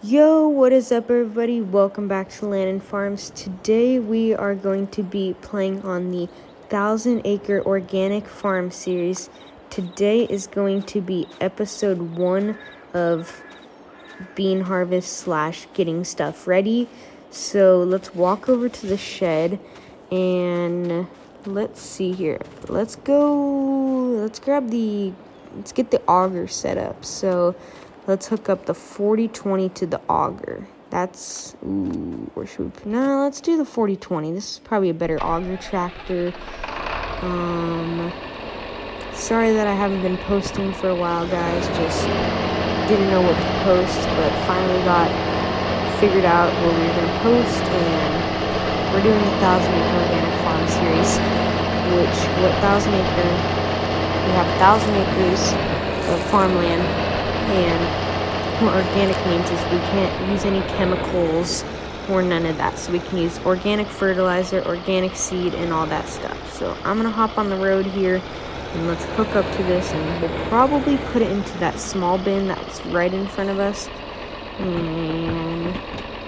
Yo, what is up, everybody? Welcome back to Land and Farms. Today we are going to be playing on the 1,000-acre organic farm series. Today is going to be episode 1 of bean harvest / getting stuff ready. So let's walk over to the shed and let's see here. Let's get the auger set up. So let's hook up the 4020 to the auger. Let's do the 4020. This is probably a better auger tractor. Sorry that I haven't been posting for a while, guys. Just didn't know what to post, but finally got figured out what we were going to post, and we're doing the 1,000-acre organic farm series, we have 1,000 acres of farmland. And what organic means is we can't use any chemicals or none of that. So we can use organic fertilizer, organic seed, and all that stuff. So I'm going to hop on the road here and let's hook up to this. And we'll probably put it into that small bin that's right in front of us. And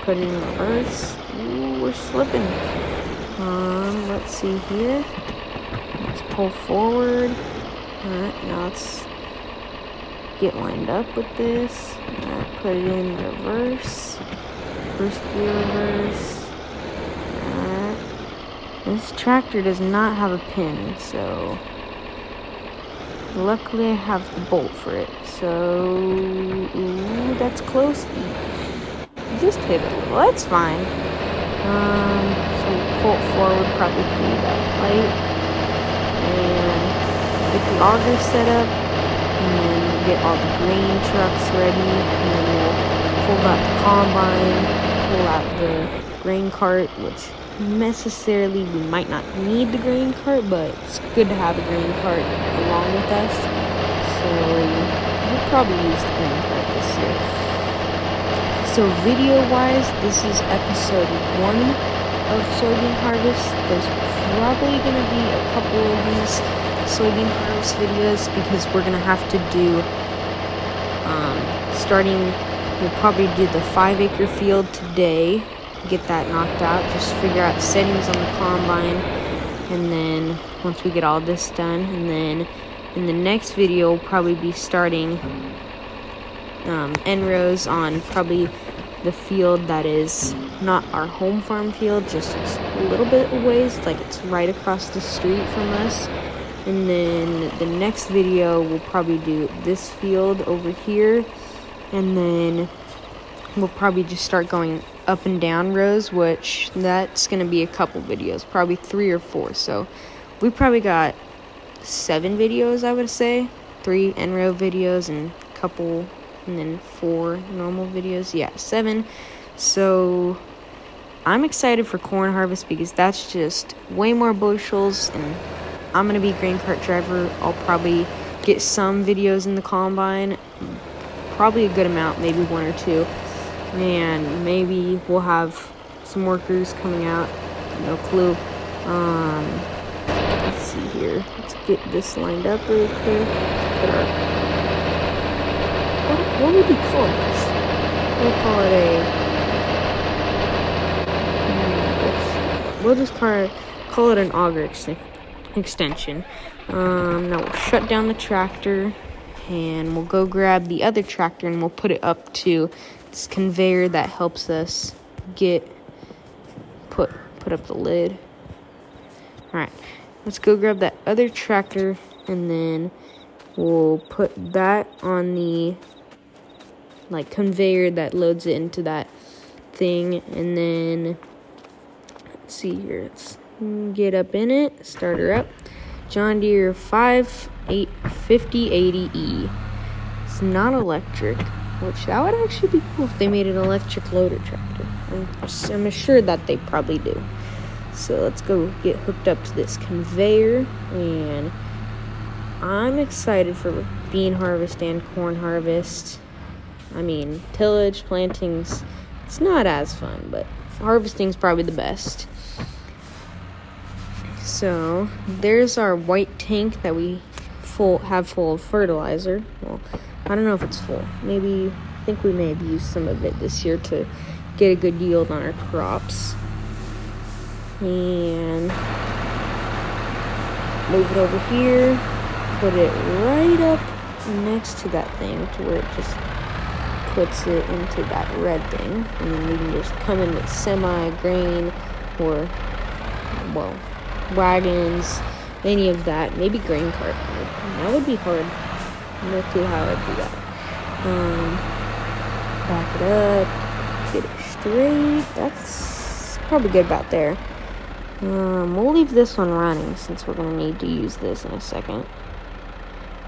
put it in reverse. Ooh, we're slipping. Let's see here. Let's pull forward. Alright, now let's get lined up with this. Put it in reverse. First gear reverse. This tractor does not have a pin, so luckily I have the bolt for it. So, ooh, that's close. Just hit it a little. That's fine. So pull it forward, probably through that light, and get the auger set up. And then get all the grain trucks ready, and then we'll pull out the combine, pull out the grain cart, which necessarily we might not need the grain cart, but it's good to have a grain cart along with us. So we'll probably use the grain cart this year. So video-wise, this is episode 1 of soybean harvest. There's probably going to be a couple of these soybean harvest videos because we're gonna have to do we'll probably do the 5-acre field today, get that knocked out, just figure out settings on the combine, and then once we get all this done, and then in the next video we'll probably be starting end rows on probably the field that is not our home farm field, just a little bit away, like it's right across the street from us. And then the next video, we'll probably do this field over here. And then we'll probably just start going up and down rows, which that's going to be a couple videos, probably 3 or 4. So we probably got 7 videos, I would say. 3 end row videos and a couple, and then 4 normal videos. Yeah, 7. So I'm excited for corn harvest because that's just way more bushels, and I'm going to be grain cart driver. I'll probably get some videos in the combine, probably a good amount, maybe 1 or 2. And maybe we'll have some workers coming out, no clue. Let's see here. Let's get this lined up really quick. What would we call this? We'll call it we'll just call it an auger extension. Now we'll shut down the tractor and we'll go grab the other tractor and we'll put it up to this conveyor that helps us put up the lid. Alright, let's go grab that other tractor and then we'll put that on the conveyor that loads it into that thing, and then let's see here, let's get up in it, start her up. John Deere 5080E. It's not electric, which that would actually be cool if they made an electric loader tractor. I'm assured that they probably do. So let's go get hooked up to this conveyor, and I'm excited for bean harvest and corn harvest. I mean, tillage, plantings, it's not as fun, but harvesting's probably the best. So there's our white tank that we have full of fertilizer. Well, I don't know if it's full. Maybe think we may have used some of it this year to get a good yield on our crops. And move it over here, put it right up next to that thing to where it just puts it into that red thing. And then we can just come in with semi-grain or, well, wagons, any of that. Maybe grain cart. That would be hard. No clue how I'd do that. Back it up, get it straight. That's probably good about there. We'll leave this one running since we're gonna need to use this in a second.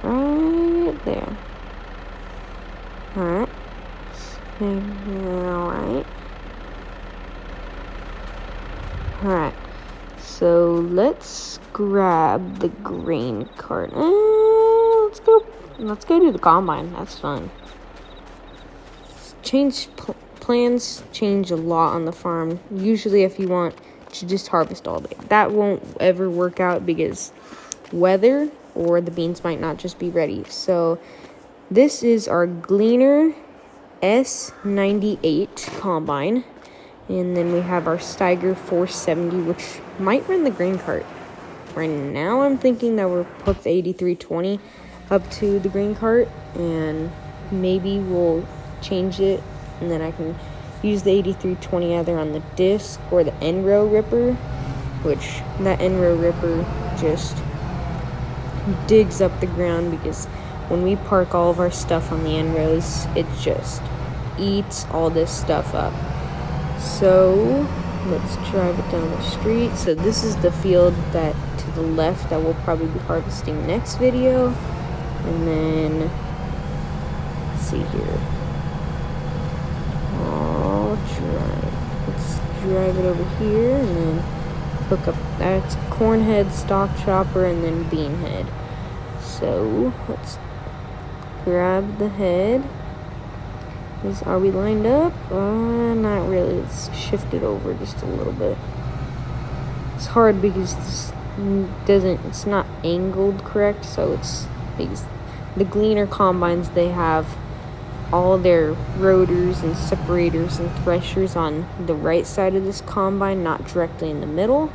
Right there. Alright. Alright. Alright. So let's grab the grain cart. Let's go do the combine. That's fun. Plans change a lot on the farm. Usually if you want to just harvest all day, that won't ever work out because weather or the beans might not just be ready. So this is our Gleaner S98 combine. And then we have our Steiger 470, which might run the grain cart. Right now I'm thinking that we'll hook the 8320 up to the grain cart, and maybe we'll change it, and then I can use the 8320 either on the disc or the end row ripper, which that end row ripper just digs up the ground because when we park all of our stuff on the end rows, it just eats all this stuff up. So let's drive it down the street. So this is the field that to the left that we'll probably be harvesting next video. And then, let's see here. Let's drive it over here and then hook up. That's corn head, stalk chopper, and then bean head. So let's grab the head. Are we lined up? Not really. Let's shift it over just a little bit. It's hard because it's not angled correct, so it's because the Gleaner combines, they have all their rotors and separators and threshers on the right side of this combine, not directly in the middle.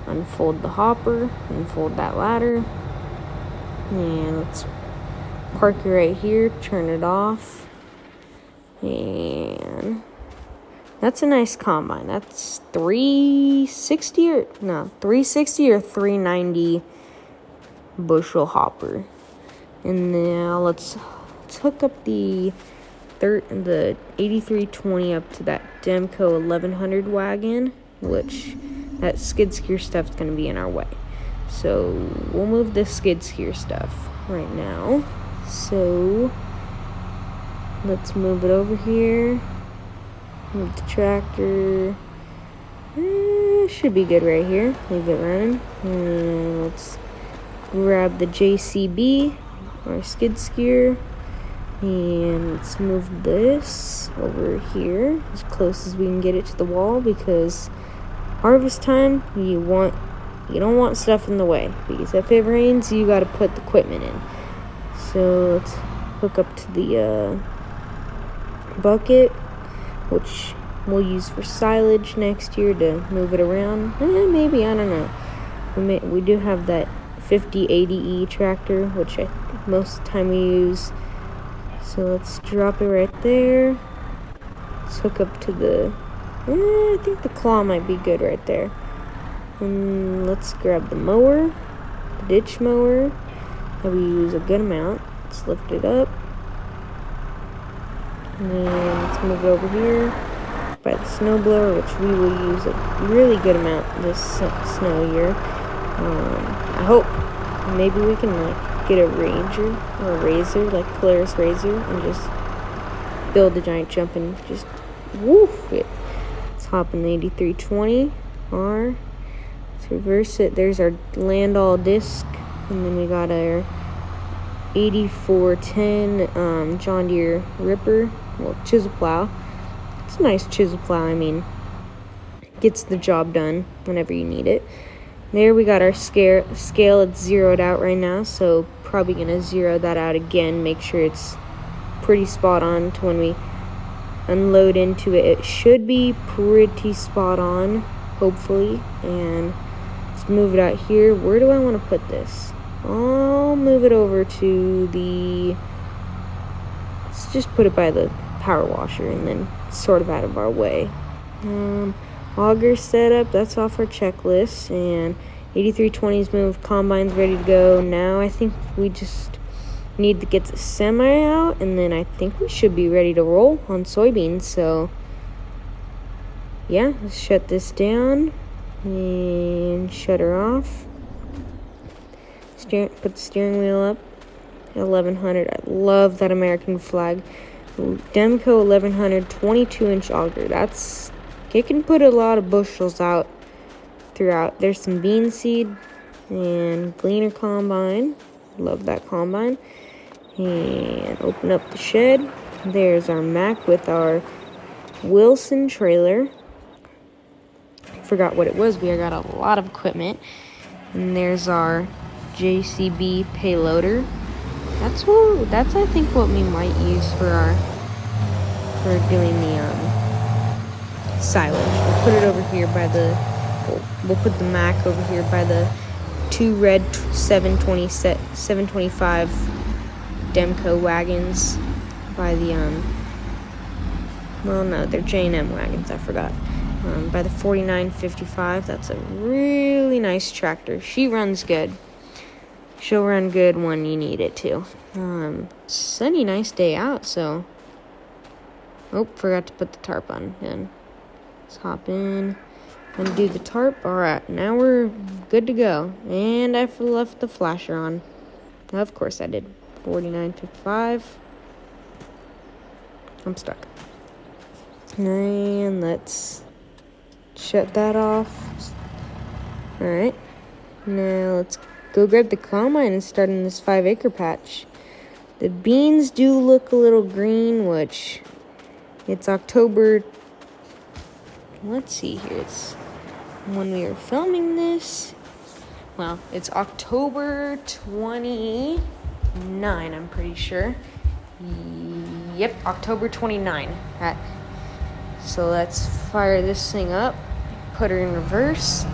Unfold the hopper, unfold that ladder, and let's park it right here, turn it off, and that's a nice combine. That's 360 or 390 bushel hopper. And now let's hook up the 8320 up to that Demco 1100 wagon, which that skid steer stuff is going to be in our way. So we'll move the skid steer stuff right now. So let's move it over here. Move the tractor. Should be good right here. Leave it running. And let's grab the JCB, our skid steer, and let's move this over here as close as we can get it to the wall, because harvest time, you don't want stuff in the way, because if it rains, you got to put the equipment in. So let's hook up to the bucket, which we'll use for silage next year to move it around. Maybe, I don't know. We do have that 5080E tractor, which most of the time we use. So let's drop it right there. Let's hook up to the I think the claw might be good right there. And let's grab the mower, the ditch mower that we use a good amount. Let's lift it up, and then let's move it over here by the snow blower, which we will use a really good amount this snow year. I hope maybe we can get a Ranger or a Razor, like Polaris Razor, and just build a giant jump and just woof it. Let's hop in the 8320 R. Let's reverse it. There's our Landall disc, and then we got our 8410 John Deere Ripper, well, chisel plow. It's a nice chisel plow. I mean, gets the job done whenever you need it. There we got our scale. It's zeroed out right now, so probably gonna zero that out again, make sure it's pretty spot on to when we unload into it. It should be pretty spot on, hopefully. And let's move it out here. Where do I want to put this? I'll move it over to the, let's just put it by the power washer and then sort of out of our way. Auger setup, that's off our checklist, and 8320's moved, combine's ready to go. Now I think we just need to get the semi out, and then I think we should be ready to roll on soybeans. So yeah, let's shut this down and shut her off. Put the steering wheel up. 1100. I love that American flag. Demco 1100 22-inch auger. It can put a lot of bushels out throughout. There's some bean seed and gleaner combine. Love that combine. And open up the shed. There's our Mack with our Wilson trailer. Forgot what it was. We got a lot of equipment. And there's our JCB payloader. That's I think what we might use for doing the silage. We'll put it over here by the. We'll put the Mack over here by the two red 725 Demco wagons by the well, no, they're J&M wagons. I forgot. By the 4955. That's a really nice tractor. She runs good. She'll run good when you need it to. Sunny, nice day out, so. Oh, forgot to put the tarp on. Then let's hop in, undo the tarp. Alright, now we're good to go. And I left the flasher on. Of course I did. 4955. I'm stuck. And let's shut that off. Alright. Now let's go grab the combine and start in this 5-acre patch. The beans do look a little green, which it's October. Let's see here. It's when we are filming this. Well, it's October 29, I'm pretty sure. Yep, October 29. So let's fire this thing up, put her in reverse.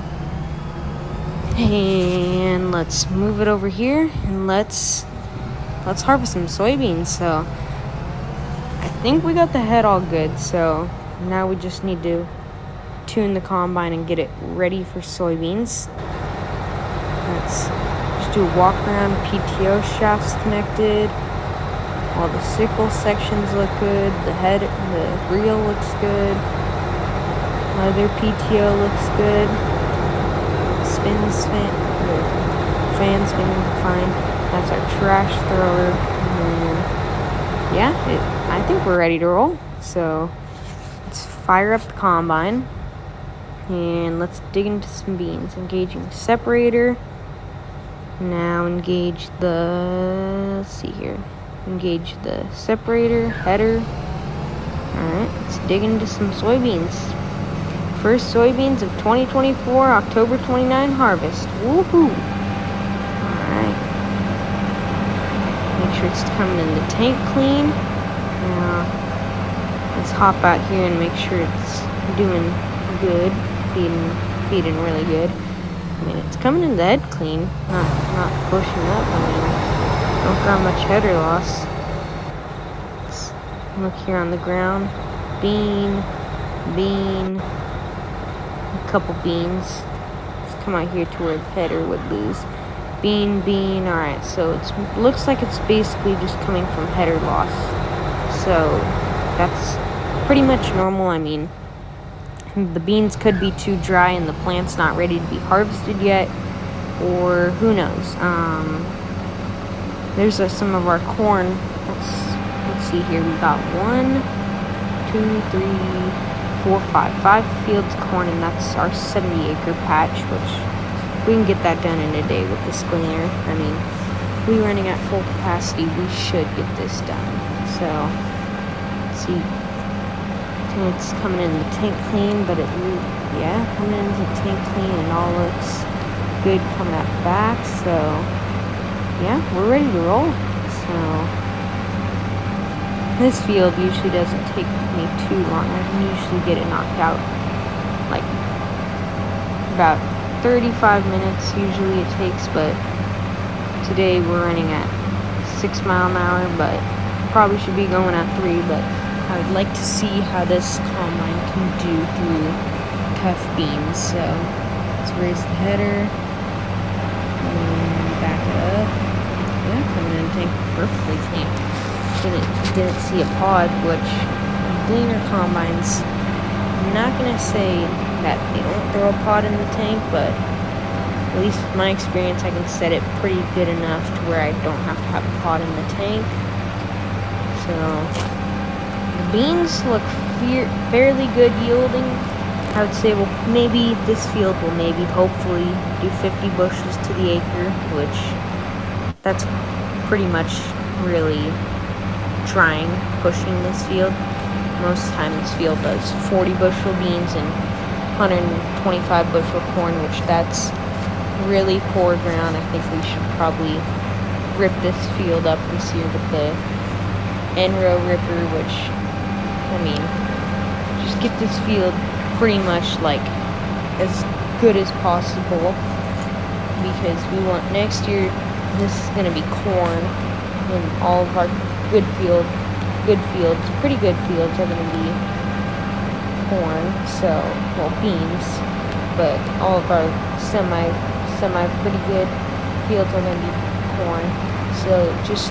And let's move it over here and let's harvest some soybeans. So I think we got the head all good. So now we just need to tune the combine and get it ready for soybeans. Let's just do a walk around. PTO shafts connected. All the sickle sections look good. The reel looks good. Other PTO looks good. Fan spinning fine. That's our trash thrower. And yeah, I think we're ready to roll. So let's fire up the combine and let's dig into some beans. Engaging separator. Now engage the, let's see here. Engage the separator, header. Alright, let's dig into some soybeans. First soybeans of 2024, October 29 harvest. Woohoo! Alright. Make sure it's coming in the tank clean. Now, let's hop out here and make sure it's doing good. Feeding really good. I mean, it's coming in the head clean. Not pushing up. I mean, don't got much header loss. Let's look here on the ground. Bean. A couple beans. Let's come out here to where the header would lose. Bean. Alright, so it looks like it's basically just coming from header loss. So that's pretty much normal. I mean, the beans could be too dry and the plant's not ready to be harvested yet, or who knows. There's some of our corn. Let's see here. We got 1, 2, 3, 4, 5 fields of corn, and that's our 70-acre patch, which we can get that done in a day with this gleaner. I mean, if we're running at full capacity, we should get this done. So, let's see. It's coming in the tank clean, but coming in the tank clean and all looks good coming out the back. So, yeah, we're ready to roll. So, This field usually doesn't take me too long. I can usually get it knocked out like about 35 minutes usually it takes, but today we're running at 6 miles an hour, but probably should be going at 3, but I would like to see how this combine can do through tough beans. So let's raise the header and back it up. Yeah, coming in the tank perfectly clean. Didn't see a pod, which gleaner combines, I'm not gonna say that they don't throw a pod in the tank, but at least with my experience, I can set it pretty good enough to where I don't have to have a pod in the tank. So the beans look fairly good yielding. I would say, well, maybe this field will hopefully do 50 bushels to the acre, which that's pretty much really pushing this field. Most of the time this field does 40 bushel beans and 125 bushel corn, which that's really poor ground. I think we should probably rip this field up this year with the end-row ripper, which, I mean, just get this field pretty much like as good as possible, because we want next year, this is going to be corn, and all of our pretty good fields are going to be corn, so, well, beans, but all of our semi pretty good fields are going to be corn. So it just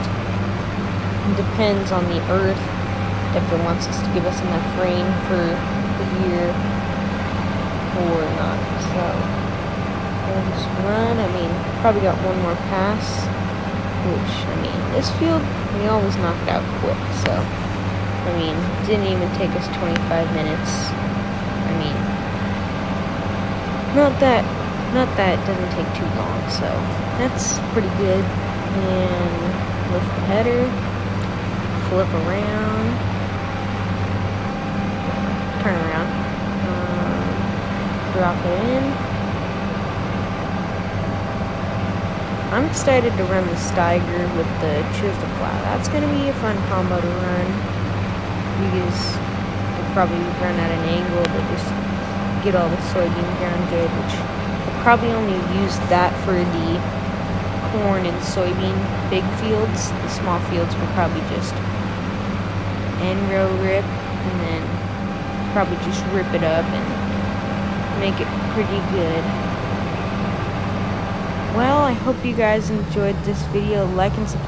depends on the earth if it wants us to give us enough rain for the year or not. So we'll just run. I mean, probably got one more pass, which, I mean, this field, we always knock it out quick. So, I mean, didn't even take us 25 minutes. I mean, not that it doesn't take too long, so that's pretty good. And lift the header, flip around, turn around, drop it in. I'm excited to run the Steiger with the chisel plow. That's going to be a fun combo to run, because we'll probably run at an angle to just get all the soybean ground good, which we'll probably only use that for the corn and soybean big fields. The small fields will probably just end row rip, and then probably just rip it up and make it pretty good. Well, I hope you guys enjoyed this video. Like and subscribe.